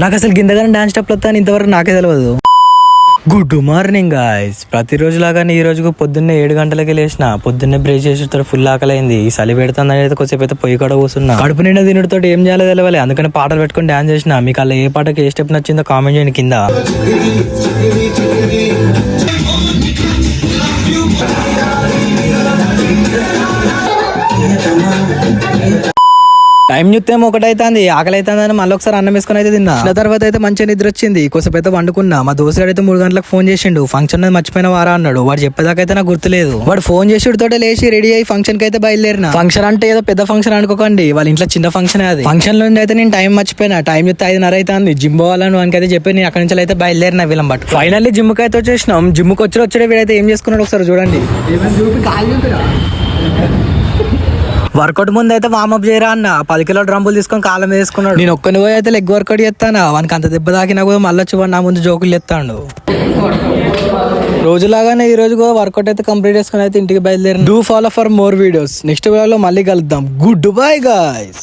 నాకు అసలు గిందగానే డాన్స్ స్టెప్లు వస్తాను ఇంతవరకు నాకే తెలియదు. Good morning guys. ప్రతిరోజు లాగానే ఈ రోజు పొద్దున్నే 7 గంటలకి లేచిన. పొద్దున్నే బ్రేక్ చేసి ఫుల్ ఆకలైంది. ఈ చలి పెడుతుంది అయితే కొద్దిసేపు అయితే పొయ్యి కూడా కూర్చున్నా. కడుపు నిండా తినడితో ఏం చేయాలో తెలవాలి, అందుకని పాటలు పెట్టుకుని డాన్స్ చేసిన. మీకు అలా ఏ పాటకి ఏ స్టెప్ నచ్చిందో కామెంట్ చేయండి కింద. టైం చూస్తేమో ఒకటైతుంది, ఆకలి అవుతుందని మళ్ళీ ఒకసారి అన్నం వేసుకుని అయితే తిన్నా. తర్వాత అయితే మంచిగా నిద్ర వచ్చింది. కొద్దిసేపు అయితే వండుకున్నా. మా దోస్తుడు అయితే 3 గంటలకు ఫోన్ చేసిండు. ఫంక్షన్ మర్చిపోయిన వారా అన్నాడు. వాడు చెప్పేదాకా అయితే నాకు గుర్తులేదు. వాడు ఫోన్ చేసిడితోటే లేచి రెడీ అయ్యి ఫంక్షన్ కి అయితే బయలుదేరిన. ఫంక్షన్ అంటే ఏదో పెద్ద ఫంక్షన్ అనుకోకండి, వాళ్ళ ఇంట్లో చిన్న ఫంక్షన్. అది ఫంక్షన్ నుండి అయితే నేను టైం మర్చిపోయినా. టైం చూస్తే 5:30 అవుతుంది. జిమ్ పోవాలని వానికైతే చెప్పి నేను అక్కడి నుంచి అయితే బయలుదేరిన వీళ్ళం బట్ ఫైనల్లీ జిమ్ కి అయితే వచ్చేసినాం. జిమ్ కి వచ్చే వీడైతే ఏం చేసుకున్నాడు ఒకసారి చూడండి. వర్కౌట్ ముందు అయితే వార్మప్ చేయరా అన్న. 10 కిలో డ్రంబులు తీసుకొని కాళ్ళ మీద వేసుకున్నాడు. నేను ఒక్కని పోయి అయితే లెగ్ వర్కౌట్ చేస్తాను. వానికి అంత దెబ్బ తాకినా కూడా మళ్ళీ వచ్చి నా ముందు జోకులు ఎత్తాడు. రోజులాగానే ఈ రోజు వర్కౌట్ అయితే కంప్లీట్ చేసుకుని అయితే ఇంటికి బయలుదేరి. Do follow for more videos. Next వీడియోలో మళ్ళీ కలుద్దాం. Good bye guys.